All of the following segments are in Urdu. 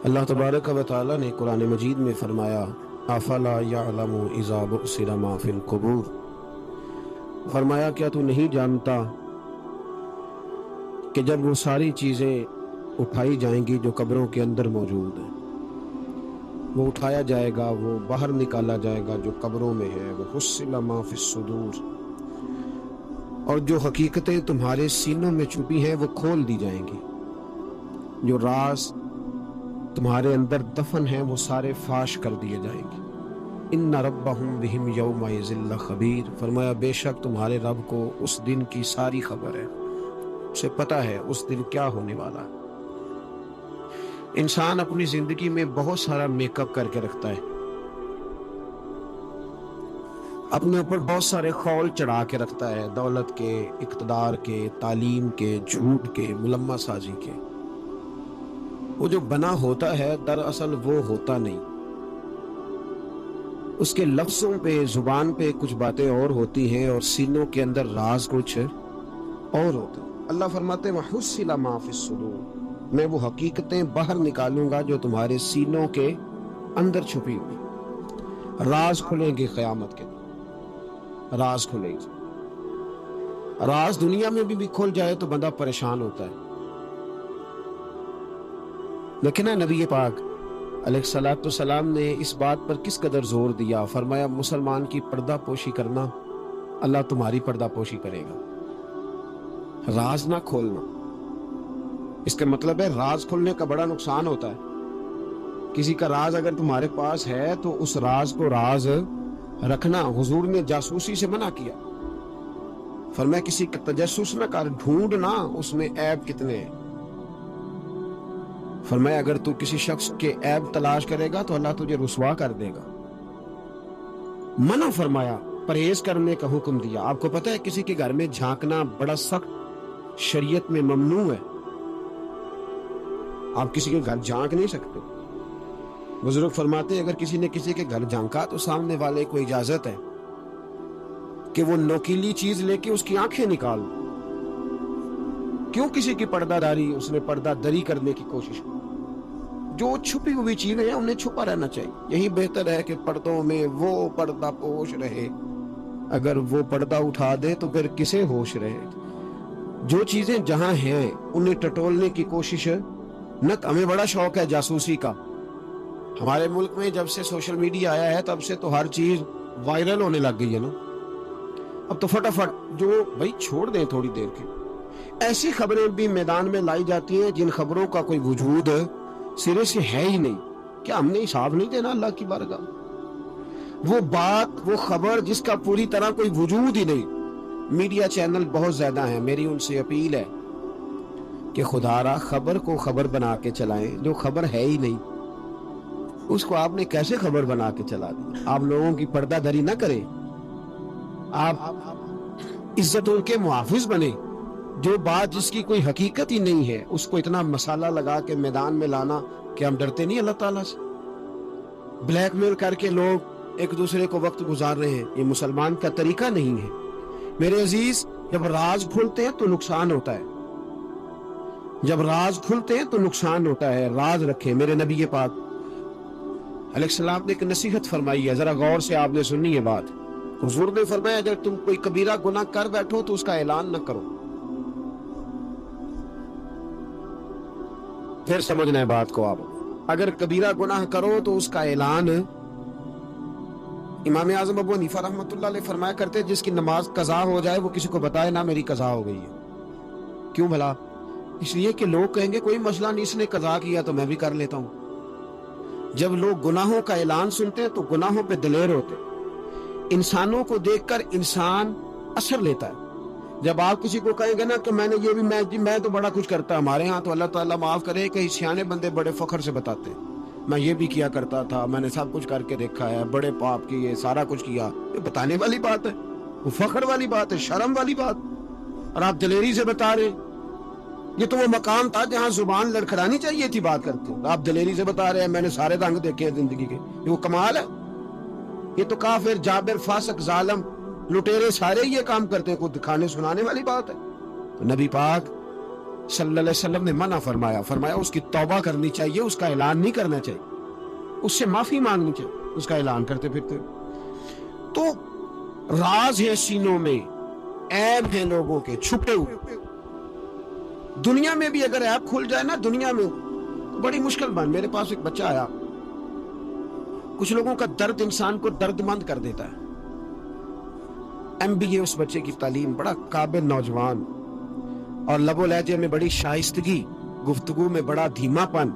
اللہ تبارک و تعالی نے قرآن مجید میں فرمایا افلا یعلم اذا بعثر ما فی القبور، فرمایا کیا تو نہیں جانتا کہ جب وہ ساری چیزیں اٹھائی جائیں گی جو قبروں کے اندر موجود ہیں، وہ اٹھایا جائے گا، وہ باہر نکالا جائے گا جو قبروں میں ہے، وہ حصل ما فی الصدور، اور جو حقیقتیں تمہارے سینوں میں چھپی ہیں وہ کھول دی جائیں گی، جو راز تمہارے اندر دفن ہیں وہ سارے فاش کر دیے جائیں گے۔ ان ربہم بہم یومئذ لخبیر، فرمایا بے شک تمہارے رب کو اس دن کی ساری خبر ہے، اسے پتہ ہے اس دن کیا ہونے والا ہے۔ انسان اپنی زندگی میں بہت سارا میک اپ کر کے رکھتا ہے، اپنے اوپر بہت سارے خول چڑھا کے رکھتا ہے، دولت کے، اقتدار کے، تعلیم کے، جھوٹ کے، ملمہ سازی کے۔ وہ جو بنا ہوتا ہے دراصل وہ ہوتا نہیں، اس کے لفظوں پہ، زبان پہ کچھ باتیں اور ہوتی ہیں اور سینوں کے اندر راز کچھ اور ہوتے ہیں۔ اللہ فرماتے ہیں وَحُصِّلَ مَا فِي الصُّدُورِ، میں وہ حقیقتیں باہر نکالوں گا جو تمہارے سینوں کے اندر چھپی ہوئی۔ راز کھلیں گے قیامت کے دن، راز کھلیں گے۔ راز دنیا میں بھی کھل جائے تو بندہ پریشان ہوتا ہے، لیکن نبی پاک علیہ الصلوۃ والسلام نے اس بات پر کس قدر زور دیا، فرمایا مسلمان کی پردہ پوشی کرنا، اللہ تمہاری پردہ پوشی کرے گا۔ راز نہ کھولنا، اس کا مطلب ہے راز کھولنے کا بڑا نقصان ہوتا ہے۔ کسی کا راز اگر تمہارے پاس ہے تو اس راز کو راز رکھنا، حضور نے جاسوسی سے منع کیا، فرمایا کسی کا تجسس نہ کر، ڈھونڈنا اس میں عیب کتنے ہیں۔ فرمایا اگر تو کسی شخص کے عیب تلاش کرے گا تو اللہ تجھے رسوا کر دے گا۔ منع فرمایا، پرہیز کرنے کا حکم دیا۔ آپ کو پتہ ہے کسی کے گھر میں جھانکنا بڑا سخت شریعت میں ممنوع ہے، آپ کسی کے گھر جھانک نہیں سکتے۔ بزرگ فرماتے ہیں اگر کسی نے کسی کے گھر جھانکا تو سامنے والے کو اجازت ہے کہ وہ نوکیلی چیز لے کے اس کی آنکھیں نکال۔ کیوں کسی کی پردہ داری، اس نے پردہ دری کرنے کی کوشش کی۔ جو چھپی ہوئی چیزیں ہیں انہیں چھپا رہنا چاہیے، یہی بہتر ہے کہ پردوں میں وہ پردہ پوش رہے، اگر وہ پردہ اٹھا دے تو پھر کسے ہوش رہے۔ جو چیزیں جہاں ہیں انہیں ٹٹولنے کی کوشش نہ۔ ہمیں بڑا شوق ہے جاسوسی کا، ہمارے ملک میں جب سے سوشل میڈیا آیا ہے تب سے تو ہر چیز وائرل ہونے لگ گئی ہے نا۔ اب تو فٹافٹ جو بھائی چھوڑ دیں تھوڑی دیر کے، ایسی خبریں بھی میدان میں لائی جاتی ہیں جن خبروں کا کوئی وجود سرے سے ہے ہی نہیں۔ کیا ہم نے حساب نہیں دینا اللہ کی بارگاہ؟ وہ بات، وہ خبر جس کا پوری طرح کوئی وجود ہی نہیں۔ میڈیا چینل بہت زیادہ ہیں، میری ان سے اپیل ہے کہ خدا را خبر کو خبر بنا کے چلائیں، جو خبر ہے ہی نہیں اس کو آپ نے کیسے خبر بنا کے چلا دی؟ آپ لوگوں کی پردہ دری نہ کریں، آپ عزتوں کے محافظ بنے۔ جو بات جس کی کوئی حقیقت ہی نہیں ہے اس کو اتنا مسالہ لگا کے میدان میں لانا کہ ہم ڈرتے نہیں اللہ تعالیٰ سے؟ بلیک میل کر کے لوگ ایک دوسرے کو وقت گزار رہے ہیں، یہ مسلمان کا طریقہ نہیں ہے۔ میرے عزیز، جب راز کھلتے ہیں تو نقصان ہوتا ہے، جب راز کھلتے ہیں تو نقصان ہوتا ہے۔ راز رکھیں۔ میرے نبی پاک علیہ السلام نے ایک نصیحت فرمائی ہے، ذرا غور سے آپ نے سنی ہے بات۔ حضور نے فرمایا اگر تم کوئی کبیرہ گناہ کر بیٹھو تو اس کا اعلان نہ کرو۔ پھر سمجھنا ہے بات کو آپ، اگر کبیرہ گناہ کرو تو اس کا اعلان۔ امام اعظم ابو حنیفہ رحمۃ اللہ علیہ فرمایا کرتے جس کی نماز قضا ہو جائے وہ کسی کو بتائے نہ میری قضا ہو گئی ہے۔ کیوں بھلا؟ اس لیے کہ لوگ کہیں گے کوئی مسئلہ نہیں، اس نے قضا کیا تو میں بھی کر لیتا ہوں۔ جب لوگ گناہوں کا اعلان سنتے ہیں تو گناہوں پہ دلیر ہوتے ہیں۔ انسانوں کو دیکھ کر انسان اثر لیتا ہے۔ جب آپ کسی کو کہیں گے نا کہ میں نے یہ بھی میں تو بڑا کچھ کرتا، ہمارے ہاں تو اللہ تعالیٰ معاف کرے کہ سیانے بندے بڑے فخر سے بتاتے ہیں میں یہ بھی کیا کرتا تھا، میں نے سب کچھ کر کے دیکھا ہے، بڑے پاپ کیے، سارا کچھ کیا۔ یہ بتانے والی بات ہے، وہ فخر والی بات ہے، شرم والی بات، اور آپ دلیری سے بتا رہے۔ یہ تو وہ مقام تھا جہاں زبان لڑکھڑانی چاہیے تھی بات کرتے، آپ دلیری سے بتا رہے ہیں میں نے سارے رنگ دیکھے ہیں زندگی کے۔ یہ وہ کمال ہے؟ یہ تو کافر، جابر، فاسق، ظالم، لٹیرے سارے یہ کام کرتے ہیں، کوئی دکھانے سنانے والی بات ہے؟ تو نبی پاک صلی اللہ علیہ وسلم نے منع فرمایا اس کی توبہ کرنی چاہیے، اس کا اعلان نہیں کرنا چاہیے، اس سے معافی مانگنی چاہیے، اس کا اعلان کرتے پھرتے۔ تو راز ہے سینوں میں، عیب ہیں لوگوں کے چھپے ہوئے۔ دنیا میں بھی اگر عیب کھل جائے نا، دنیا میں بڑی مشکل بات۔ میرے پاس ایک بچہ آیا، کچھ لوگوں کا درد انسان کو درد مند کر دیتا ہے۔ MBA اس بچے کی تعلیم، بڑا قابل نوجوان، اور لب و لہجے میں بڑی شائستگی، گفتگو میں بڑا دھیما پن،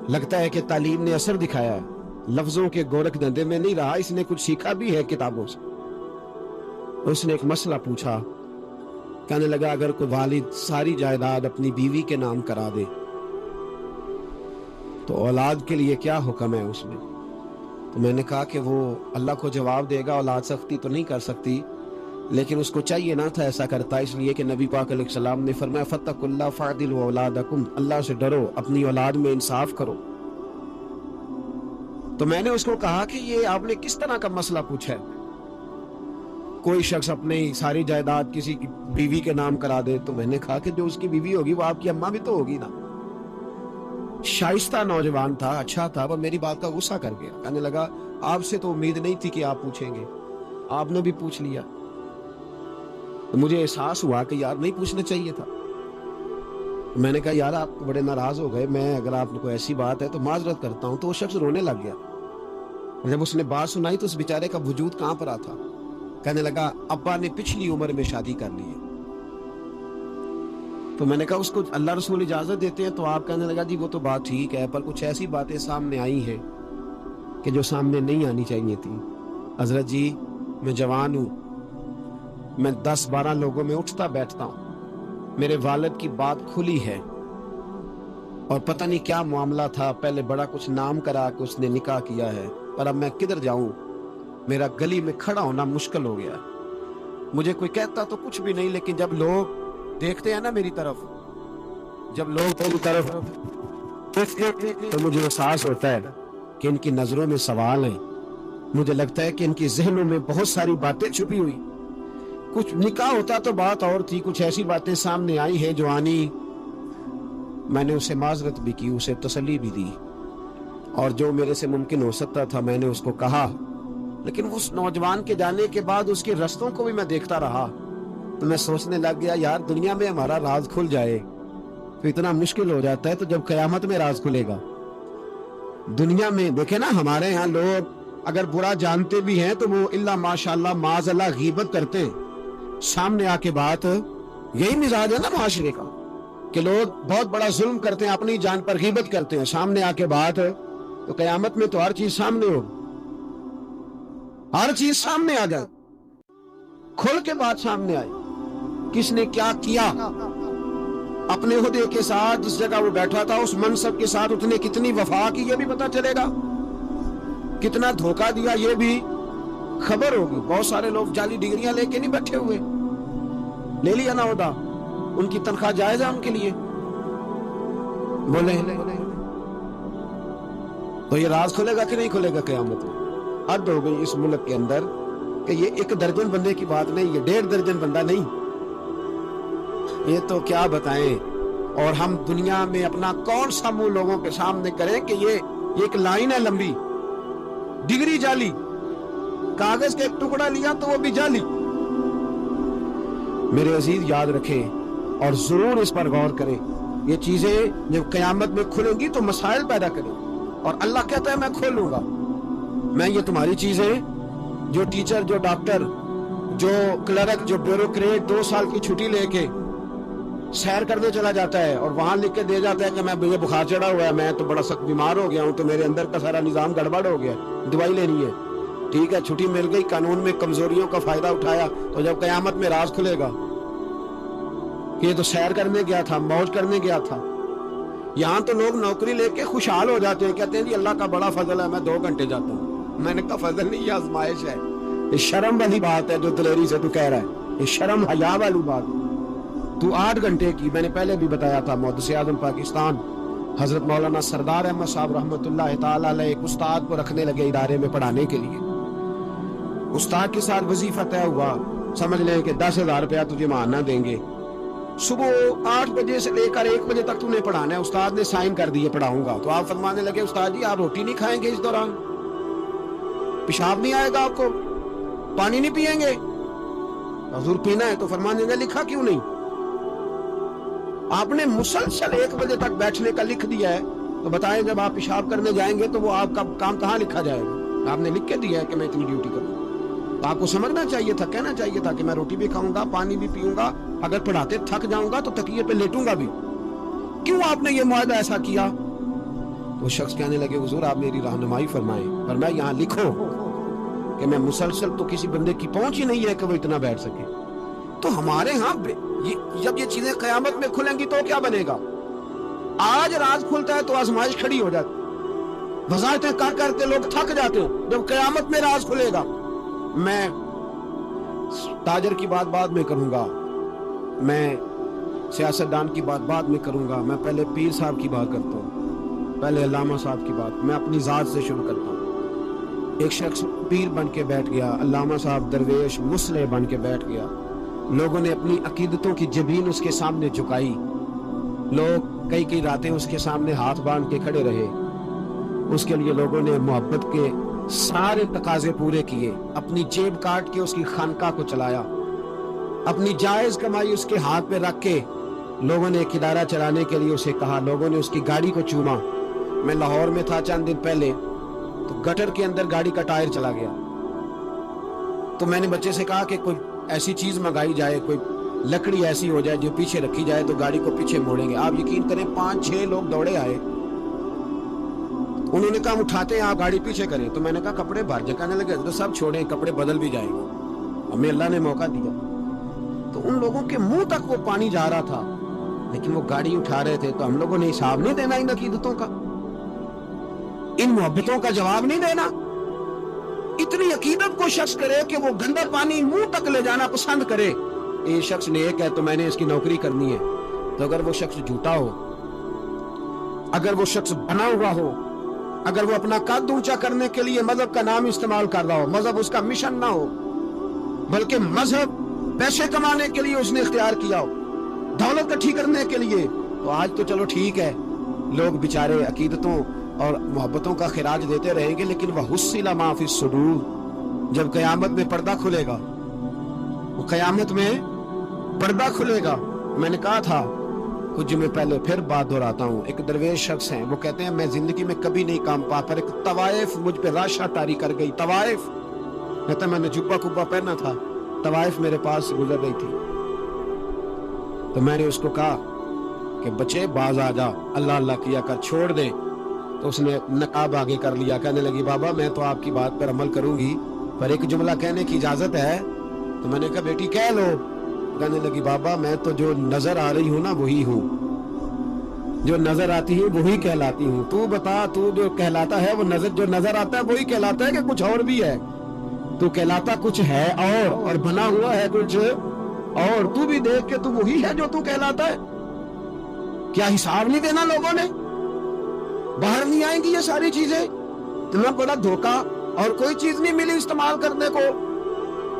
لگتا ہے کہ تعلیم نے اثر دکھایا ہے، لفظوں کے گورکھ دھندے میں نہیں رہا، اس نے کچھ سیکھا بھی ہے کتابوں سے۔ اس نے ایک مسئلہ پوچھا، کہنے لگا اگر کوئی والد ساری جائیداد اپنی بیوی کے نام کرا دے تو اولاد کے لیے کیا حکم ہے اس میں؟ تو میں نے کہا کہ وہ اللہ کو جواب دے گا، اولاد سختی تو نہیں کر سکتی، لیکن اس کو چاہیے نہ تھا ایسا کرتا، اس لیے کہ نبی پاک علیہ السلام نے فرمایا فَاتَّقُوا اللَّهَ فَاعْدِلُوا اولادکم، اللہ سے ڈرو، اپنی اولاد میں انصاف کرو۔ تو میں نے اس کو کہا کہ یہ آپ نے کس طرح کا مسئلہ پوچھا ہے؟ کوئی شخص اپنی ساری جائیداد کسی کی بیوی کے نام کرا دے؟ تو میں نے کہا کہ جو اس کی بیوی ہوگی وہ آپ کی اماں بھی تو ہوگی نا۔ شائستہ نوجوان تھا، اچھا تھا، وہ میری بات کا غصہ کر گیا، کہنے لگا آپ سے تو امید نہیں تھی کہ آپ پوچھیں گے، آپ نے بھی پوچھ لیا۔ تو مجھے احساس ہوا کہ یار نہیں پوچھنا چاہیے تھا۔ میں نے کہا یار آپ بڑے ناراض ہو گئے، میں اگر آپ کو ایسی بات ہے تو معذرت کرتا ہوں۔ تو وہ شخص رونے لگ گیا۔ جب اس نے بات سنائی تو اس بیچارے کا وجود کہاں پر تھا، کہنے لگا ابا نے پچھلی عمر میں شادی کر لی ہے۔ تو میں نے کہا اس کو اللہ رسول اجازت دیتے ہیں؟ تو آپ کہنے لگا جی وہ تو بات ٹھیک ہے، پر کچھ ایسی باتیں سامنے آئی ہیں کہ جو سامنے نہیں آنی چاہیے تھی۔ حضرت جی میں جوان ہوں، میں 10-12 لوگوں میں اٹھتا بیٹھتا ہوں، میرے والد کی بات کھلی ہے، اور پتہ نہیں کیا معاملہ تھا، پہلے بڑا کچھ نام کرا کہ اس نے نکاح کیا ہے، پر اب میں کدھر جاؤں؟ میرا گلی میں کھڑا ہونا مشکل ہو گیا۔ مجھے کوئی کہتا تو کچھ بھی نہیں، لیکن جب لوگ دیکھتے ہیں نا میری طرف، جب لوگ میری طرف تو مجھے احساس ہوتا ہے کہ ان کی نظروں میں سوال ہیں، مجھے لگتا ہے کہ ان کی ذہنوں میں بہت ساری باتیں چھپی ہوئی۔ کچھ نکاح ہوتا تو بات اور تھی، کچھ ایسی باتیں سامنے آئی ہیں جو آنی۔ میں نے اسے معذرت بھی کی، اسے تسلی بھی دی، اور جو میرے سے ممکن ہو سکتا تھا میں نے اس کو کہا۔ لیکن اس نوجوان کے جانے کے بعد اس کے رستوں کو بھی میں دیکھتا رہا، تو میں سوچنے لگ گیا یار دنیا میں ہمارا راز کھل جائے تو اتنا مشکل ہو جاتا ہے، تو جب قیامت میں راز کھلے گا؟ دنیا میں دیکھیں نا، ہمارے ہاں لوگ اگر برا جانتے بھی ہیں تو وہ الا ماشاءاللہ معاذ اللہ غیبت کرتے ہیں، سامنے آ کے بات۔ یہی مزاج ہے نا معاشرے کا کہ لوگ بہت بڑا ظلم کرتے ہیں، اپنی جان پر غیبت کرتے ہیں، سامنے آ کے بات، تو قیامت میں تو ہر چیز سامنے ہو، ہر چیز سامنے آ جائے، کھل کے بات سامنے آئے، کس نے کیا کیا اپنے عہدے کے ساتھ، جس جگہ وہ بیٹھا تھا اس منصب کے ساتھ اس نے کتنی وفا کی یہ بھی پتہ چلے گا، کتنا دھوکہ دیا یہ بھی خبر ہوگی۔ بہت سارے لوگ جعلی ڈگریاں لے کے نہیں بیٹھے ہوئے، لے لیا نہ عہدہ، ان کی تنخواہ جائز ہے ان کے لیے، بولے تو یہ راز کھلے گا کہ نہیں کھلے گا قیامت میں؟ حد ہو گئی اس ملک کے اندر کہ یہ 1 درجن بندے کی بات نہیں، یہ 1.5 درجن بندہ نہیں، یہ تو کیا بتائیں۔ اور ہم دنیا میں اپنا کون سا منہ لوگوں کے سامنے کریں کہ یہ ایک لائن ہے لمبی، ڈگری جعلی، کاغذ کا ایک ٹکڑا لیا تو وہ بھی جعلی۔ میرے عزیز یاد رکھیں اور ضرور اس پر غور کریں، یہ چیزیں جب قیامت میں کھلیں گی تو مسائل پیدا کریں، اور اللہ کہتا ہے میں کھولوں گا، میں یہ تمہاری چیزیں، جو ٹیچر، جو ڈاکٹر، جو کلرک، جو بیوروکریٹ 2 سال کی چھٹی لے کے سیر کرنے چلا جاتا ہے اور وہاں لکھ کے دے جاتا ہے کہ میں مجھے بخار چڑھا ہوا ہے، میں تو بڑا سخت بیمار ہو گیا ہوں، تو میرے اندر کا سارا نظام گڑبڑ ہو گیا، دوائی لینی ہے، ٹھیک ہے چھٹی مل گئی، قانون میں کمزوریوں کا فائدہ اٹھایا، تو جب قیامت میں راز کھلے گا کہ یہ تو سیر کرنے گیا تھا، موج کرنے گیا تھا۔ یہاں تو لوگ نوکری لے کے خوشحال ہو جاتے ہیں، کہتے ہیں جی اللہ کا بڑا فضل ہے، میں 2 گھنٹے جاتا ہوں۔ میں نے کہا فضل نہیں، یہ آزمائش ہے، یہ شرم والی بات ہے جو دلیری سے تو کہہ رہا ہے، یہ شرم حیا والی بات ہے۔ تو 8 گھنٹے کی، میں نے پہلے بھی بتایا تھا، محدث اعظم پاکستان حضرت مولانا سردار احمد صاحب رحمۃ اللہ تعالی علیہ ایک استاد کو رکھنے لگے ادارے میں پڑھانے کے لیے۔ استاد کے ساتھ وظیفہ طے ہوا، سمجھ لیں کہ 10,000 روپیہ تجھے ماہانہ دیں گے، صبح 8 بجے سے لے کر 1 بجے تک تم نے پڑھانا ہے, استاد نے سائن کر دیے پڑھاؤں گا. تو آپ فرمانے لگے استاد جی آپ روٹی نہیں کھائیں گے اس دوران, پیشاب نہیں آئے گا آپ کو, پانی نہیں پیئیں گے؟ حضور پینا ہے. تو فرمانے لگے لکھا کیوں نہیں؟ آپ نے مسلسل 1 بجے تک بیٹھنے کا لکھ دیا ہے, تو بتائیں جب آپ پیشاب کرنے جائیں گے تو وہ آپ کا کام کہاں لکھا جائے گا؟ آپ نے لکھ کے دیا ہے کہ میں اتنی ڈیوٹی کروں. تو آپ کو سمجھنا چاہیے تھا, کہنا چاہیے تھا کہ میں روٹی بھی کھاؤں گا, پانی بھی پیوں گا, اگر پڑھاتے تھک جاؤں گا تو تکیے پہ لیٹوں گا بھی. کیوں آپ نے یہ معاہدہ ایسا کیا؟ تو شخص کہنے لگے حضور آپ میری رہنمائی فرمائیں. فرمایا یہاں لکھو کہ میں مسلسل, تو کسی بندے کی پہنچ ہی نہیں ہے کہ وہ اتنا بیٹھ سکے. تو ہمارے ہاں جب یہ چیزیں قیامت میں کھلیں گی تو کیا بنے گا؟ آج راز کھلتا ہے تو آزمائش کھڑی ہو جاتی, وضاحتیں کر کرتے لوگ تھک جاتے ہیں. جب قیامت میں راز کھلے گا, میں تاجر کی بات بعد میں کروں گا, میں سیاستدان کی بات بعد میں کروں گا, میں پہلے پیر صاحب کی بات کرتا ہوں, پہلے علامہ صاحب کی بات, میں اپنی ذات سے شروع کرتا ہوں. ایک شخص پیر بن کے بیٹھ گیا, علامہ صاحب درویش مصلح بن کے بیٹھ گیا. لوگوں نے اپنی عقیدتوں کی جبین اس کے سامنے جھکائی, لوگ کئی راتیں اس کے سامنے ہاتھ باندھ کے کھڑے رہے. اس کے لیے لوگوں نے محبت کے سارے تقاضے پورے کیے, اپنی جیب کاٹ کے اس کی خانقاہ کو چلایا, اپنی جائز کمائی اس کے ہاتھ پہ رکھ کے لوگوں نے ایک ادارہ چلانے کے لیے اسے کہا. لوگوں نے اس کی گاڑی کو چوما. میں لاہور میں تھا چند دن پہلے, تو گٹر کے اندر گاڑی کا ٹائر چلا گیا. تو میں نے بچے سے کہا کہ کوئی ایسی چیز منگائی جائے, کوئی لکڑی ایسی ہو جائے جو پیچھے رکھی جائے تو گاڑی کو پیچھے موڑیں گے. آپ یقین کریں 5-6 لوگ دوڑے آئے, انہوں نے کہا ہم اٹھاتے ہیں, آپ گاڑی پیچھے کریں. تو میں نے کہا کپڑے بھر جائے. کہنے لگے تو سب چھوڑیں, کپڑے بدل بھی جائیں گے, ہمیں اللہ نے موقع دیا. تو ان لوگوں کے منہ تک وہ پانی جا رہا تھا, لیکن وہ گاڑی اٹھا رہے تھے. تو ہم لوگوں نے حساب نہیں دینا ان عقیدتوں کا, ان محبتوں کا جواب نہیں دینا. اتنی عقیدت کو شخص کرے کہ وہ گندا پانی منہ تک لے جانا پسند کرے. یہ شخص نیک ہے تو میں نے اس کی نوکری کرنی ہے. تو اگر وہ شخص جھوٹا ہو, اگر وہ شخص بنا ہوا ہو, اگر وہ اپنا قد اونچا کرنے کے لیے مذہب کا نام استعمال کر رہا ہو, مذہب اس کا مشن نہ ہو, بلکہ مذہب پیسے کمانے کے لیے اس نے اختیار کیا ہو, دولت اکٹھی کرنے کے لیے, تو آج تو چلو ٹھیک ہے, لوگ بیچارے عقیدتوں اور محبتوں کا خراج دیتے رہیں گے. لیکن وَحُصِّلَ مَا فِي الصُّدُورِ, جب قیامت میں پردہ کھلے گا, وہ قیامت میں پردہ کھلے گا. میں نے کہا تھا کچھ جمعے پہلے, پھر بات دہراتا ہوں. ایک درویش شخص ہیں, وہ کہتے ہیں میں زندگی میں کبھی نہیں کام پا, پر ایک طوائف مجھ پہ راشا طاری کر گئی. طوائف کہتا ہے میں نے جبہ کبا پہنا تھا, طوائف میرے پاس سے گزر رہی تھی. تو میں نے اس کو کہا کہ بچے باز آ جا, اللہ اللہ کیا کر, چھوڑ دے. تو اس نے نقاب آگے کر لیا. کہنے لگی بابا میں تو آپ کی بات پر عمل کروں گی, پر ایک جملہ کہنے کی اجازت ہے؟ تو میں نے کہا بیٹی کہہ لو. کہنے لگی بابا میں تو جو نظر آ رہی ہوں نا وہی ہوں, جو نظر آتی ہے وہی کہلاتی ہوں. تو بتا, تو جو کہلاتا ہے وہ جو نظر آتا ہے وہی کہلاتا ہے کہ کچھ اور بھی ہے؟ تو کہلاتا کچھ ہے اور بنا ہوا ہے کچھ اور. تو بھی دیکھ کے تو وہی ہے جو تو کہلاتا ہے. کیا حساب نہیں دینا لوگوں نے؟ باہر نہیں آئیں گی یہ ساری چیزیں. اتنا بڑا دھوکہ, اور کوئی چیز نہیں ملی استعمال کرنے کو.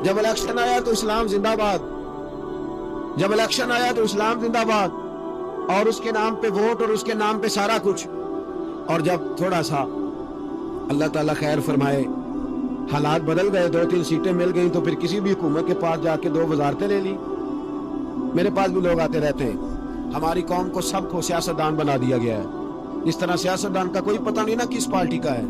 جب الیکشن آیا تو اسلام زندہ باد, جب الیکشن آیا تو اسلام زندہ باد, اور اس کے نام پہ ووٹ اور اس کے نام پہ سارا کچھ. اور جب تھوڑا سا اللہ تعالیٰ خیر فرمائے حالات بدل گئے, 2-3 سیٹیں مل گئیں, تو پھر کسی بھی حکومت کے پاس جا کے 2 وزارتیں لے لی. میرے پاس بھی لوگ آتے رہتے ہیں. ہماری قوم کو سب کو سیاستدان بنا دیا گیا ہے. اس طرح سیاستدان کا کوئی پتہ نہیں نا کس پارٹی کا ہے,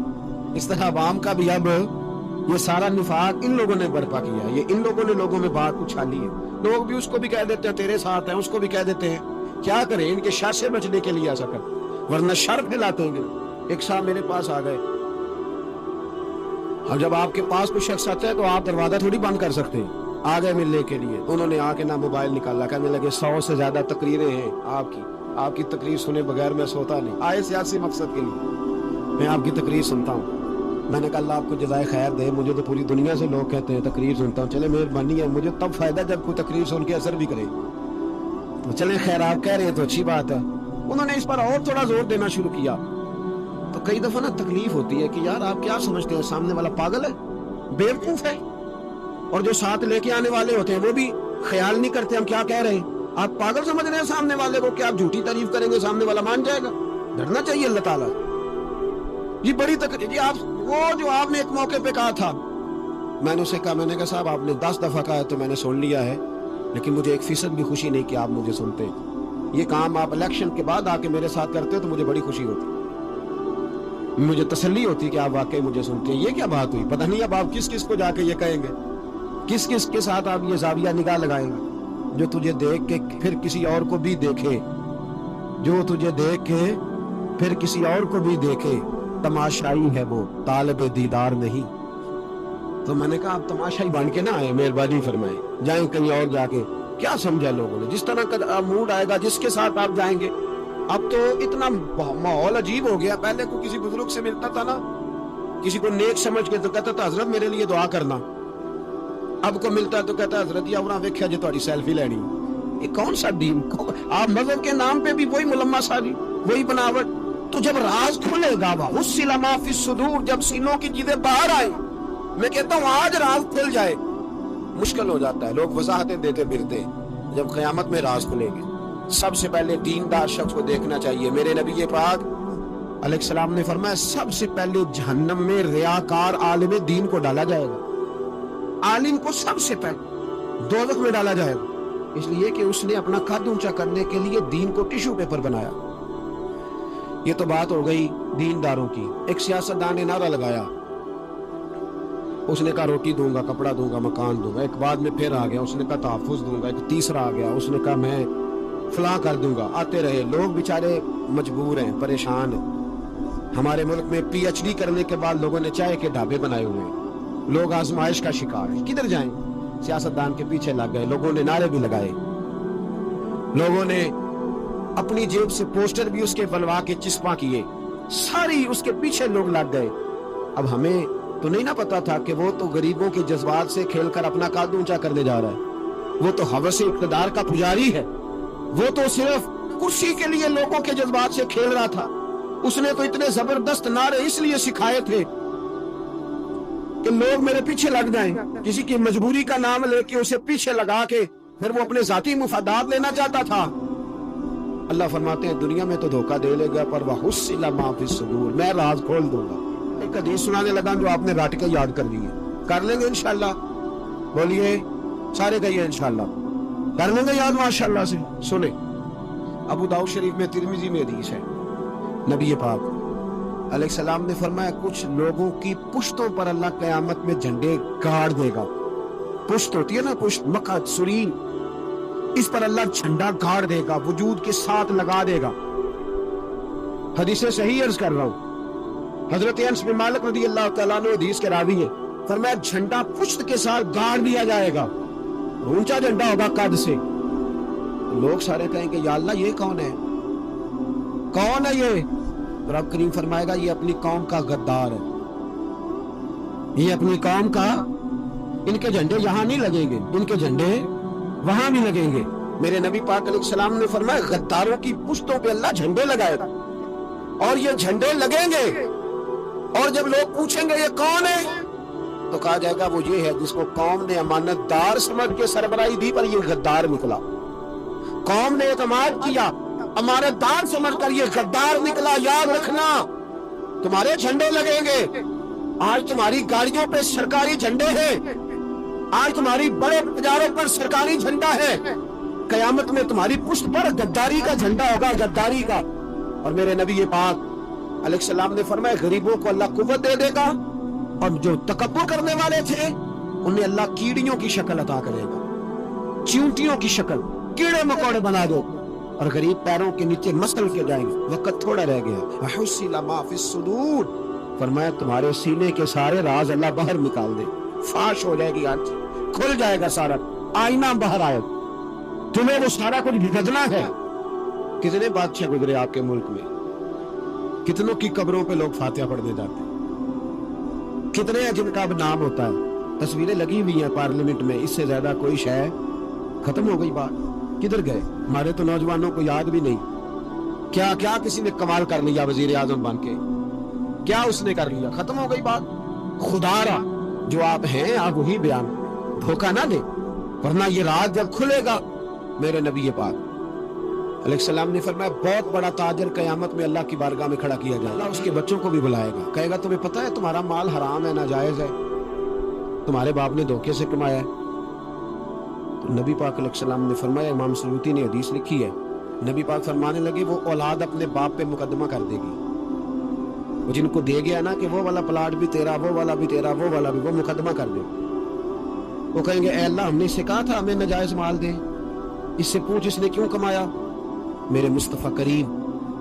اس طرح عوام کا بھی اب یہ سارا نفاق ان لوگوں نے برپا کیا ہے. یہ ان لوگوں نے لوگوں میں بات اچھالی ہے. لوگ بھی اس کو بھی کہہ دیتے ہیں تیرے ساتھ ہیں, اس کو بھی کہہ دیتے ہیں. کیا کریں, ان کے شر سے بچنے کے لیے ایسا کر, ورنہ شر پھیلاتے ہیں. ایک صاحب میرے پاس آ گئے, اور جب آپ کے پاس کوئی شخص آتا ہے تو آپ دروازہ تھوڑی بند کر سکتے ہیں. آ گئے ملنے کے لیے, انہوں نے آ کے نہ موبائل نکالا. کہنے لگے 100 سے زیادہ تقریریں ہیں آپ کی تقریر سنے بغیر میں سوتا نہیں. آئے سیاسی مقصد کے لیے, میں آپ کی تقریر سنتا ہوں. میں نے کہا اللہ آپ کو جزائے خیر دے, مجھے تو پوری دنیا سے لوگ کہتے ہیں تقریر سنتا ہوں. چلے مہربانی ہے, مجھے تب فائدہ جب کوئی تقریر سن کے اثر بھی کرے. تو چلے خیر, آپ کہہ رہے ہیں تو اچھی بات ہے. انہوں نے اس پر اور تھوڑا زور دینا شروع کیا. تو کئی دفعہ نا تکلیف ہوتی ہے کہ یار آپ کیا سمجھتے ہیں, سامنے والا پاگل ہے, بیوقوف ہے, اور جو ساتھ لے کے آنے والے ہوتے ہیں وہ بھی خیال نہیں کرتے ہم کیا کہہ رہے ہیں. آپ پاگل سمجھ رہے ہیں سامنے والے کو کہ آپ جھوٹی تعریف کریں گے سامنے والا مان جائے گا؟ ڈرنا چاہیے اللہ تعالیٰ. یہ بڑی تکلیف. جی آپ وہ جو آپ نے ایک موقع پہ کہا تھا, میں نے اسے کہا, میں نے کہا صاحب آپ نے 10 دفعہ کہا ہے تو میں نے سن لیا ہے, لیکن مجھے 1% بھی خوشی نہیں کہ آپ مجھے سنتے. یہ کام آپ الیکشن کے بعد آ کے میرے ساتھ کرتے تو مجھے بڑی خوشی ہوتی, مجھے تسلی ہوتی کہ آپ واقعی مجھے سنتے ہیں. یہ کیا بات ہوئی؟ پتہ نہیں اب آپ کس کس کو جا کے یہ کہیں گے, کس کس کے ساتھ آپ یہ زاویہ نگاہ لگائیں گے. جو تجھے دیکھ کے پھر کسی اور کو بھی دیکھے, جو تجھے دیکھ کے پھر کسی اور کو بھی دیکھے, تماشائی ہے وہ طالب دیدار نہیں. تو میں نے کہا آپ تماشائی بن کے نہ آئے, مہربانی فرمائیں, جائیں کہیں اور جا کے. کیا سمجھا لوگوں نے؟ جس طرح کا موڈ آئے گا جس کے ساتھ آپ جائیں گے. اب تو اتنا ماحول عجیب ہو گیا. پہلے کو کسی بزرگ سے ملتا تھا نا, کسی کو نیک سمجھ کے تو کہتا تھا حضرت میرے لیے دعا کرنا. اب کو ملتا تو کہتا حضرت یہ اوراں ویکھیا جے تہاڈی سیلفی لینی. یہ کون سا دین؟ آپ مذہب کے نام پہ بھی وہی ملما سازی, وہی بناوٹ. تو جب راز کھلے گا, وحصل ما فی الصدور, جب سینوں کی چیزیں باہر آئیں, میں کہتا ہوں آج راز کھل جائے. مشکل ہو جاتا ہے, لوگ وضاحتیں دیتے پھرتے ہیں. جب قیامت میں راز کھلے گی, سب سے پہلے دیندار شخص کو دیکھنا چاہیے. میرے نبی پاک علیہ السلام نے فرمایا سب سے پہلے جہنم میں ریاکار عالم دین کو ڈالا جائے گا. عالم کو سب سے پہلے دوزخ میں ڈالا جائے گا, اس لیے کہ اس نے اپنا قد اونچا کرنے کے لیے دین کو ٹیشو پیپر بنایا. یہ تو بات ہو گئی دینداروں کی. ایک سیاستدان نے نعرہ لگایا, اس نے کہا روٹی دوں گا, کپڑا دوں گا, مکان دوں گا. ایک بعد میں پھر آ گیا, اس نے کہا تحفظ دوں گا. ایک تیسرا آ گیا, اس نے کہا میں فلاں کر دوں گا. آتے رہے لوگ, بیچارے مجبور ہیں, پریشان ہیں. ہمارے ملک میں پی ایچ ڈی کرنے کے بعد لوگوں نے چائے کے ڈھابے بنائے ہوئے ہیں. لوگ آزمائش کا شکار ہیں. کدھر جائیں؟ سیاستدان کے پیچھے لگ گئے. لوگوں نے نعرے بھی لگائے, لوگوں نے اپنی جیب سے پوسٹر بھی اس کے بنوا کے چسپاں کیے, ساری اس کے پیچھے لوگ لگ گئے. اب ہمیں تو نہیں نہ پتا تھا کہ وہ تو غریبوں کے جذبات سے کھیل کر اپنا قد اونچا کرنے جا رہا ہے. وہ تو ہوس اقتدار کا پجاری ہے. وہ تو صرف کرسی کے لیے لوگوں کے جذبات سے کھیل رہا تھا. اس نے تو اتنے زبردست نعرے اس لیے سکھائے تھے کہ لوگ میرے پیچھے لگ جائیں. کسی کی مجبوری کا نام لے کے اسے پیچھے لگا کے پھر وہ اپنے ذاتی مفادات لینا چاہتا تھا. اللہ فرماتے ہیں دنیا میں تو دھوکہ دے لے گا, پر وحصل ما فی الصدور, میں راز کھول دوں گا. ایک حدیث سنانے لگا جو آپ نے رٹ کے یاد کر لی ہے. کر لیں گے انشاءاللہ؟ بولیے سارے کہیے انشاءاللہ. کر لیں گے یاد ماشاءاللہ سے. سنیں, ابو داؤد شریف میں, ترمذی میں حدیث ہے. نبی پاک علیہ السلام نے فرمایا کچھ لوگوں کی پشتوں پر اللہ قیامت میں جھنڈے گاڑ دے گا. پشت ہوتی ہے نا, پشت, مقعد, سرین, اس پر اللہ جھنڈا گاڑ دے گا, وجود کے ساتھ لگا دے گا. حدیث صحیح عرض کر رہا ہوں. حضرت انس بن مالک رضی اللہ تعالیٰ عنہ حدیث کے راوی ہیں, فرمایا جھنڈا پشت کے ساتھ گاڑ دیا جائے گا. اونچا جھنڈا ہوگا قد سے. لوگ سارے کہیں کہ یا اللہ یہ کون ہے, کون ہے یہ؟ رب کریم فرمائے گا یہ اپنی قوم کا غدار ہے, یہ اپنی قوم کا. ان کے جھنڈے یہاں نہیں لگیں گے, ان کے جھنڈے وہاں بھی لگیں گے. میرے نبی پاک علیہ السلام نے فرمایا غداروں کی پشتوں پہ اللہ جھنڈے لگائے گا, اور یہ جھنڈے لگیں گے, اور جب لوگ پوچھیں گے یہ کون ہے تو کہا جائے گا وہ یہ ہے جس کو قوم نے امانت دار سمجھ کے سربراہی دی, پر یہ غدار نکلا. قوم نے اعتماد کیا, امانت دار سمجھ کر یہ غدار نکلا. یاد رکھنا تمہارے جھنڈے لگیں گے. آج تمہاری گاڑیوں پہ سرکاری جھنڈے ہیں, آج تمہاری بڑے بازاروں پر سرکاری جھنڈا ہے. قیامت میں تمہاری پشت پر غداری کا جھنڈا ہوگا, غداری کا. اور میرے نبی پاک علیہ السلام نے فرمایا غریبوں کو اللہ قوت دے دے گا, اور جو تکبر کرنے والے تھے انہیں اللہ کیڑیوں کی شکل عطا کرے گا, چیونٹیوں کی شکل, کیڑے مکوڑے بنا دو, اور غریب پیروں کے نیچے مسل کے جائیں گے. وقت تھوڑا رہ گیا. وحصل ما فی الصدور, فرمایا تمہارے سینے کے سارے راز اللہ باہر نکال دے. فاش ہو جائے گی, آج کھل جائے گا سارا, آئینہ باہر آئے, تمہیں وہ سارا کچھ بھگتنا ہے. کتنے بادشاہ گزرے آپ کے ملک میں, کتنوں کی قبروں پہ لوگ فاتحہ پڑھنے جاتے ہیں, کتنے ہیں جن کا اب نام ہوتا ہے, تصویریں لگی ہوئی ہیں پارلیمنٹ میں. اس سے زیادہ کوئی شے ختم ہو گئی بات. کدھر گئے ہمارے تو نوجوانوں کو یاد بھی نہیں. کیا کیا کسی نے کمال کر لیا وزیر اعظم بن کے, کیا اس نے کر لیا, ختم ہو گئی بات. خدا را جو آپ ہیں آپ وہی بیان, دھوکہ نہ دیں, ورنہ یہ راز جب کھلے گا میرے نبی پاک علیہ السلام نے فرمایا بہت بڑا تاجر قیامت میں اللہ کی بارگاہ میں کھڑا کیا جائے گا. اللہ اس کے بچوں کو بھی بلائے گا, کہے گا تمہیں پتہ ہے تمہارا مال حرام ہے, ناجائز ہے, تمہارے باپ نے دھوکے سے کمایا ہے. تو نبی پاک علیہ السلام نے فرمایا, امام سیوطی نے حدیث لکھی ہے, نبی پاک فرمانے لگے وہ اولاد اپنے باپ پہ مقدمہ کر دے گی. وہ جن کو دے گیا نا کہ وہ والا پلاٹ بھی تیرا, وہ والا بھی تیرا, وہ والا بھی, وہ مقدمہ کر دے. وہ کہیں گے اے اللہ ہم نے اسے کہا تھا ہمیں ناجائز مال دے, اس سے پوچھ اس نے کیوں کمایا. میرے مصطفیٰ کریم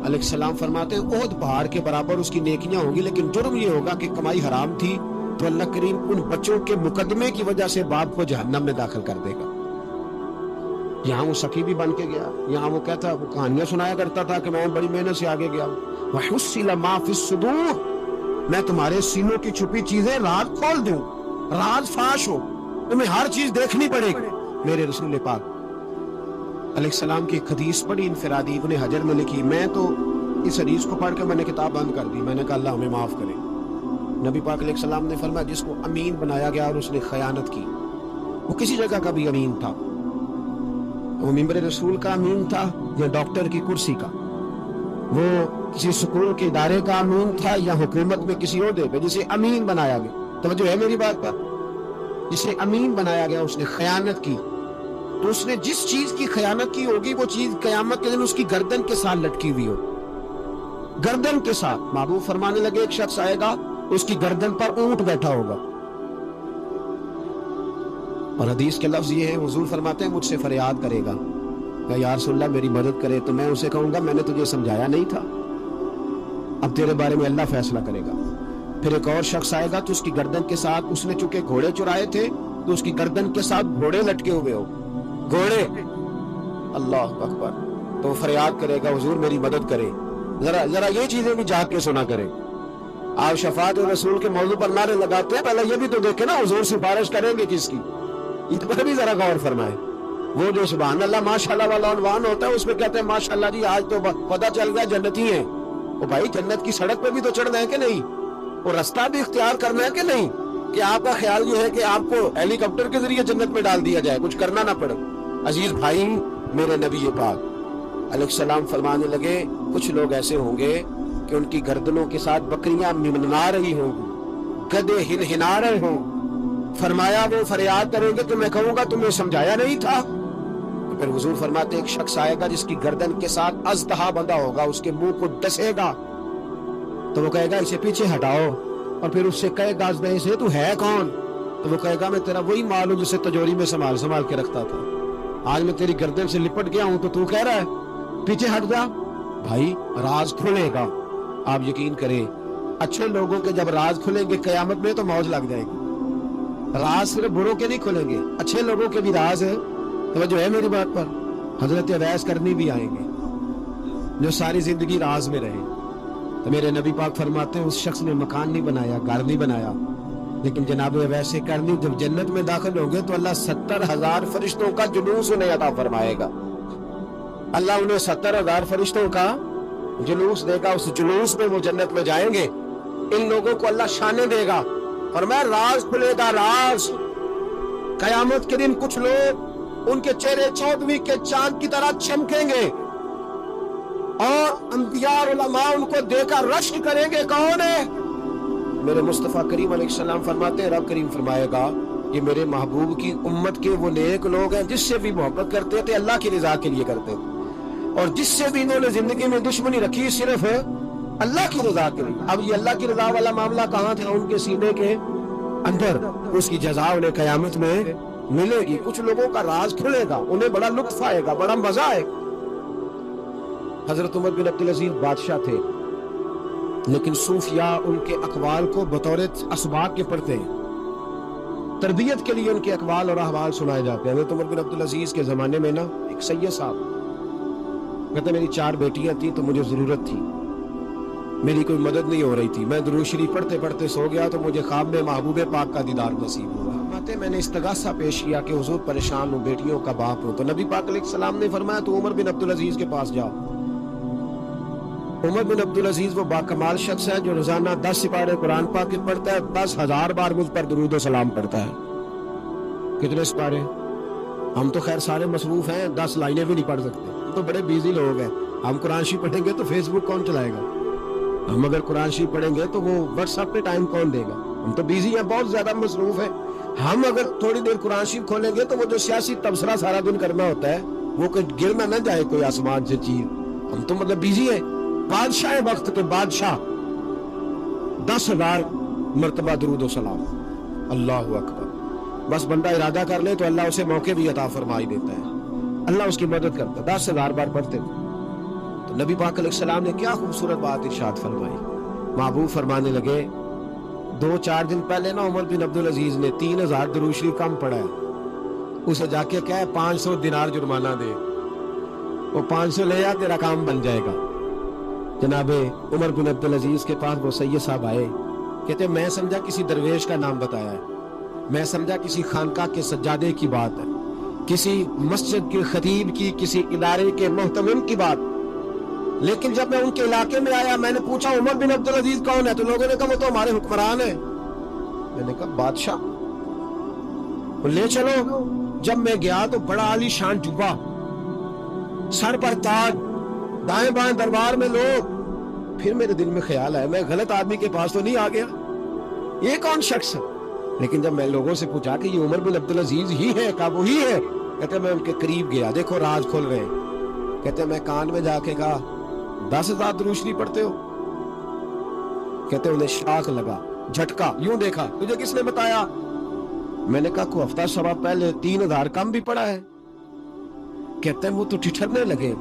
علیہ السلام فرماتے ہیں احد پہاڑ کے برابر اس کی نیکیاں ہوں گی, لیکن جرم یہ ہوگا کہ کمائی حرام تھی, تو اللہ کریم ان بچوں کے مقدمے کی وجہ سے باپ کو جہنم میں داخل کر دے گا. یہاں وہ سخی بھی بن کے گیا, یہاں وہ کہتا, وہ کہانیاں سنایا کرتا تھا کہ میں بڑی محنت سے آگے گیا ہوں. وَحُصِّلَ مَا فِي الصُّدُورِ, میں تمہارے سینوں کی چھپی چیزیں رات کھول دوں, راز فاش ہو, تمہیں ہر چیز دیکھنی پڑے گی. میرے رسول پاک علیہ السلام کی ایک حدیث پڑھی انفرادی ابن حجر میں لکھی, میں تو اس حدیث کو پڑھ کے میں نے کتاب بند کر دی. میں نے کہا اللہ ہمیں معاف کرے. نبی پاک علیہ السلام نے فرمایا جس کو امین بنایا گیا اور اس نے خیانت کی, وہ کسی جگہ کا بھی امین تھا, وہ ممبر رسول کا امین تھا یا ڈاکٹر کی کرسی کا, وہ کسی سکول کے ادارے کا امین تھا یا حکومت میں کسی عہدے پہ, جسے امین بنایا گیا. توجہ ہے میری بات پر, جسے امین بنایا گیا اس نے خیانت کی, تو اس نے جس چیز کی خیانت کی ہوگی وہ چیز قیامت کے دن اس کی گردن کے ساتھ لٹکی ہوئی ہو, گردن کے ساتھ. محبوب فرمانے لگے ایک شخص آئے گا اس کی گردن پر اونٹ بیٹھا ہوگا, اور حدیث کے لفظ یہ ہے, حضور فرماتے ہیں مجھ سے فریاد کرے گا کہ یا رسول اللہ میری مدد کرے, تو میں اسے کہوں گا میں نے تجھے سمجھایا نہیں تھا, اب تیرے بارے میں اللہ فیصلہ کرے گا. پھر ایک اور شخص آئے گا تو اس کی گردن کے ساتھ, اس نے چونکہ گھوڑے چرائے تھے تو اس کی گردن کے ساتھ گھوڑے لٹکے ہوئے ہو, گھوڑے. اللہ اکبر. تو فریاد کرے گا حضور میری مدد کرے. ذرا یہ چیزیں بھی جا کے سنا کریں. آپ شفاعت رسول کے موضوع پر نعرے لگاتے ہیں, پہلے یہ بھی تو دیکھیں نا حضور سفارش کریں گے کس کی, اس پر بھی ذرا غور فرمائے. وہ جو سبحان اللہ ماشاءاللہ والا عنوان ہوتا ہے اس میں کہتے ہیں ماشاءاللہ جی آج تو پتہ چل گیا جنتی ہیں. وہ بھائی جنت کی سڑک پہ بھی تو چڑھنا ہے کہ نہیں, وہ رستہ بھی اختیار کرنا ہے کہ نہیں, کہ آپ کا خیال یہ ہے کہ آپ کو ہیلی کاپٹر کے ذریعے جنت میں ڈال دیا جائے, کچھ کرنا نہ پڑے. عزیز بھائی, میرے نبی پاک علیہ السلام فرمانے لگے کچھ لوگ ایسے ہوں گے کہ ان کی گردنوں کے ساتھ بکریاں ممنا رہی ہوں گی, گدھے ہنہنا رہے ہوں. فرمایا وہ فریاد کریں گے تو میں کہوں گا تمہیں سمجھایا نہیں تھا. تو پھر حضور فرماتے ایک شخص آئے گا جس کی گردن کے ساتھ اژدہا بندھا ہوگا, اس کے منہ کو ڈسے گا, تو وہ کہے گا اسے پیچھے ہٹاؤ, اور پھر اس سے کہے گا اژدہے سے تو ہے کون, تو وہ کہے گا میں تیرا وہی مال ہوں جسے تجوری میں سنبھال کے رکھتا تھا, آج میں تیری گردن سے لپٹ گیا ہوں تو کہہ رہا ہے پیچھے ہٹ جا. بھائی راز کھلے گا, آپ یقین کریں اچھے لوگوں کے جب راز کھلیں گے قیامت میں تو موج لگ جائے گی. راز صرف بروں کے نہیں کھلیں گے, اچھے لوگوں کے بھی راز ہے. توجہ ہے میری بات پر. حضرت اویس کرنی بھی آئیں گے جو ساری زندگی راز میں رہے. تو میرے نبی پاک فرماتے ہیں اس شخص نے مکان نہیں بنایا, گھر نہیں بنایا, لیکن جناب اویس کرنی جب جنت میں داخل ہوں گے تو اللہ 70,000 فرشتوں کا جلوس انہیں عطا فرمائے گا. اللہ انہیں 70,000 فرشتوں کا جلوس دے گا, اس جلوس میں وہ جنت میں جائیں گے. ان لوگوں کو اللہ شانے دے گا, فرمایا راز کھلے گا, راز. قیامت کے دن کچھ لوگ ان کے چہرے 14ویں کے چاند کی طرح چمکیں گے, اور انبیاء اور علماء ان کو دیکھ کر رشک کریں گے کون ہے. میرے مصطفیٰ کریم علیہ السلام فرماتے ہیں رب کریم فرمائے گا یہ میرے محبوب کی امت کے وہ نیک لوگ ہیں جس سے بھی محبت کرتے تھے اللہ کی رضا کے لیے کرتے تھے, اور جس سے بھی انہوں نے زندگی میں دشمنی رکھی صرف اللہ کی رضا کے لیے. اب یہ اللہ کی رضا والا معاملہ کہاں تھا, ان کے سینے کے اندر. اس کی جزا انہیں قیامت میں ملے گی. کچھ لوگوں کا راز کھلے گا, انہیں بڑا لطف آئے گا, بڑا مزہ آئے گا. حضرت عمر بن عبدالعزیز بادشاہ تھے, لیکن صوفیاء ان کے اقوال کو بطور اسباق کے پڑھتے ہیں, تربیت کے لیے ان کے اقوال اور احوال سنائے جاتے ہیں. حضرت عمر بن عبدالعزیز کے زمانے میں نا ایک سید صاحب کہتے میری 4 بیٹیاں تھیں تو مجھے ضرورت تھی, میری کوئی مدد نہیں ہو رہی تھی, میں درود شریف پڑھتے پڑھتے سو گیا تو مجھے خواب میں محبوب پاک کا دیدار نصیب ہوا. میں نے استغاثہ پیش کیا کہ حضور پریشان ہوں, بیٹیوں کا باپ ہوں. تو نبی پاک علیہ السلام نے فرمایا تو عمر بن عبدالعزیز کے پاس جاؤ. عمر بن عبدالعزیز وہ باکمال شخص ہے جو روزانہ 10 سپارے قرآن پاک کے پڑھتا ہے, 10,000 بار مجھ پر درود و سلام پڑھتا ہے. کتنے سپارے؟ ہم تو خیر سارے مصروف ہیں, 10 لائنیں بھی نہیں پڑھ سکتے, ہم تو بڑے بیزی لوگ ہیں. ہم قرآن شریف پڑھیں گے تو فیس بک کون چلائے گا؟ ہم اگر قرآن شریف پڑھیں گے تو وہ واٹس ایپ پہ ٹائم کون دے گا؟ ہم تو بیزی ہیں, بہت زیادہ مصروف ہیں. ہم اگر تھوڑی دیر قرآن شریف کھولیں گے تو وہ جو سیاسی تبصرہ سارا دن کرنا ہوتا ہے وہ گر میں نہ جائے کوئی آسمان سے چیز. ہم تو مطلب بیزی ہیں. بادشاہ وقت کے بادشاہ 10,000 مرتبہ درود و سلام, اللہ اکبر. بس بندہ ارادہ کر لے تو اللہ اسے موقع بھی عطا فرمائی دیتا ہے, اللہ اس کی مدد کرتا ہے. 10,000 بار پڑھتے تو نبی پاک علیہ السلام نے کیا خوبصورت بات ارشاد فرمائی. محبوب فرمانے لگے 2-4 دن پہلے نا عمر بن عبدالعزیز نے 3,000 درود شریف کم پڑھا ہے, اسے جا کے کہے 500 دینار جرمانہ دے, وہ 500 لے آ, تیرا کام بن جائے گا. جناب عمر بن عبدالعزیز کے پاس وہ سید صاحب آئے, کہتے میں سمجھا کسی درویش کا نام بتایا ہے, میں سمجھا کسی خانقاہ کے سجادے کی بات ہے, کسی مسجد کے خطیب کی, کسی ادارے کے محتمم کی بات. لیکن جب میں ان کے علاقے میں آیا, میں نے پوچھا عمر بن عبدالعزیز کون ہے, تو لوگوں نے کہا وہ تو ہمارے حکمران ہیں. میں نے کہا بادشاہ لے چلو. جب میں گیا تو بڑا عالی شان جبہ, سر پر تاج, دائیں بائیں دربار میں لوگ. پھر میرے دل میں خیال آیا میں غلط آدمی کے پاس تو نہیں آ گیا, یہ کون شخص ہے؟ لیکن جب میں لوگوں سے پوچھا کہ یہ عمر بن عبدالعزیز ہی ہے, کہا وہی ہے. کہتے میں ان کے قریب گیا, دیکھو راز کھول رہے ہیں. کہتے میں کان میں جا کے کہا 10,000 درود شریف پڑھتے ہو؟ کہتے انہیں شاک لگا, جھٹکا, یوں دیکھا, تجھے کس نے بتایا؟ میں نے کہا کوئی ہفتہ سوا پہلے 3,000 کم بھی پڑھا ہے. کہتے ہیں وہ تو ٹھٹھرنے لگے,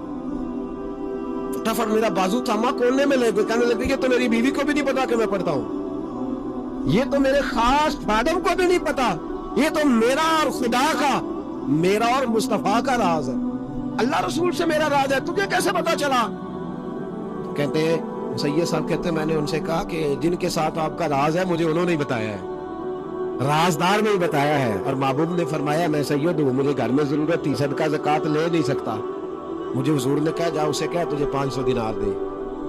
فٹافٹ میرا بازو تھاما, کونے میں لے گئے, کہنے لگے یہ تو میری بیوی کو بھی نہیں پتا کہ میں پڑھتا ہوں, یہ تو میرے خاص خادم کو بھی نہیں پتا, یہ تو میرا اور خدا کا, میرا اور مصطفیٰ کا راز ہے, اللہ رسول سے میرا راز ہے, تجھے کیسے پتا چلا؟ کہتے ہیں سید صاحب, کہتے میں نے ان سے کہا کہ جن کے ساتھ آپ کا راز ہے مجھے انہوں نے بتایا ہے, رازدار نے ہی بتایا ہے. اور محبوب نے فرمایا میں سید ہوں, مجھے گھر میں ضرورت تھی, صدقہ زکات لے نہیں سکتا, مجھے حضور نے کہا جا اسے کہا تجھے 500 دینار دے.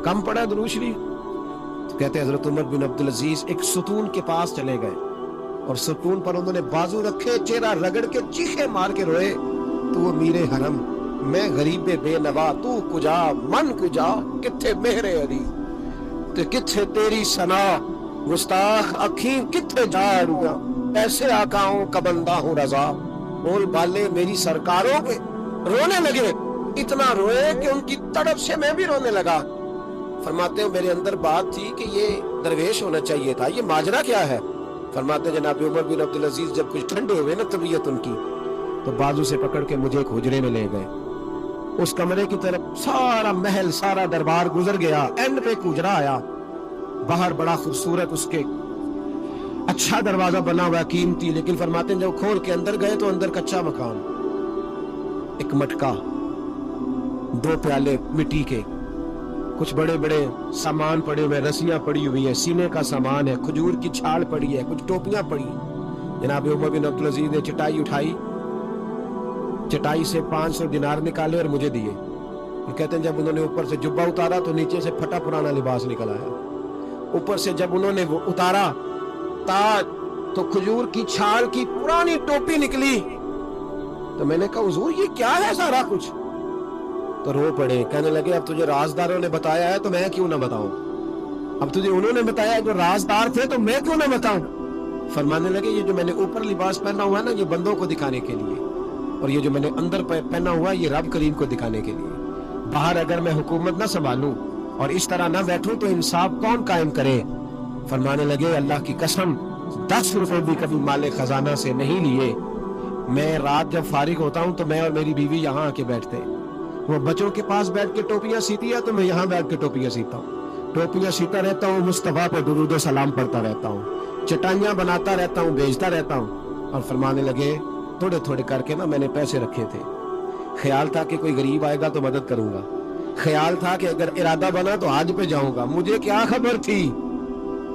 کم پڑا درود شریف. تو کہتے ہیں حضرت عمر بن عبدالعزیز ایک ستون کے پاس چلے گئے, اور ستون پر انہوں نے بازو رکھے, چہرہ رگڑ کے چیخے مار کے روئے, تو وہ میرے حرم, میں غریب بے نوا, تو کجا من کجا, کتھے مہرے علی تے کتھے تیری ثنا, گستاخ اکھیں کتھے جاڑیاں, ایسے آقاؤں کا بندہ ہوں رضا, بول بالے میری سرکاروں کے. رونے لگے, اتنا روئے کہ ان کی تڑپ سے میں بھی رونے لگا. فرماتے ہیں میرے اندر بات تھی کہ یہ درویش ہونا چاہیے تھا, یہ ماجرا کیا ہے؟ فرماتے ہیں جناب عمر بن عبدالعزیز جب کچھ ٹھنڈے ہوئے نا طبیعت ان کی, تو بازو سے پکڑ کے مجھے ایک حجرے میں لے گئے. اس کمرے کی طرف سارا محل, سارا دربار گزر گیا, اینڈ پہ حجرا آیا, باہر بڑا خوبصورت اس کے اچھا دروازہ بنا ہوا, قیمتی. لیکن فرماتے ہیں جب کھول کے اندر گئے تو اندر کچا مکان, ایک مٹکا, 2 پیالے مٹی کے, کچھ بڑے بڑے سامان پڑے ہوئے, رسیاں پڑی ہوئی ہیں, سینے کا سامان ہے, کھجور کی چھال پڑی ہے, کچھ ٹوپیاں پڑی. جناب عمر بن عبدالعزیز نے چٹائی اٹھائی, چٹائی سے 500 دینار نکالے اور مجھے دیے. کہتے ہیں جب انہوں نے اوپر سے جبہ اتارا تو نیچے سے پھٹا پرانا لباس نکل آیا. اوپر سے جب انہوں نے وہ اتارا تاج, تو کھجور کی چھال کی پرانی ٹوپی نکلی. تو میں نے کہا حضور یہ کیا ہے سارا کچھ؟ تو رو پڑے, کہنے لگے اب تجھے رازداروں نے بتایا ہے تو میں کیوں نہ بتاؤں, اب تجھے انہوں نے بتایا جو رازدار تھے تو میں کیوں نہ بتاؤں. فرمانے لگے یہ جو میں نے اوپر لباس پہنا ہوا ہے نا, یہ بندوں کو دکھانے کے لیے, اور یہ جو میں نے اندر پہنا ہوا ہے یہ رب کریم کو دکھانے کے لیے. باہر اگر میں حکومت نہ سنبھالوں اور اس طرح نہ بیٹھوں تو انصاف کون قائم کرے؟ فرمانے لگے اللہ کی قسم 10 روپے بھی کبھی مال خزانہ سے نہیں لیے. میں رات جب فارغ ہوتا ہوں تو میں اور میری بیوی یہاں آ کے بیٹھتے ہیں, وہ بچوں کے پاس بیٹھ کے ٹوپیاں سیتی ہے تو میں یہاں بیٹھ کے ٹوپیاں سیتا ہوں, ٹوپیاں سیتا رہتا ہوں, مصطفیٰ پہ درود و سلام پڑھتا رہتا ہوں, چٹائیاں بناتا رہتا ہوں, بھیجتا رہتا ہوں. اور فرمانے لگے تھوڑے تھوڑے کر کے نا میں نے پیسے رکھے تھے, خیال تھا کہ کوئی غریب آئے گا تو مدد کروں گا, خیال تھا کہ اگر ارادہ بنا تو حج پہ جاؤں گا. مجھے کیا خبر تھی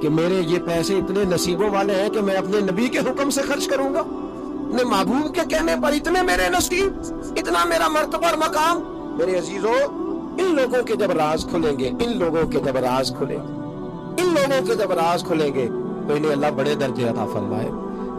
کہ میرے یہ پیسے اتنے نصیبوں والے ہیں کہ میں اپنے نبی کے حکم سے خرچ کروں گا, اپنے محبوب کے کہنے پر اتنے میرے نصیب, اتنا میرا مرتبہ اور مقام. میرے عزیزوں ان لوگوں کے جب راز کھلیں گے, ان لوگوں کے جب راز کھلیں گے, ان لوگوں کے جب راز کھلیں گے تو انہیں اللہ بڑے درجے عطا فرمائے,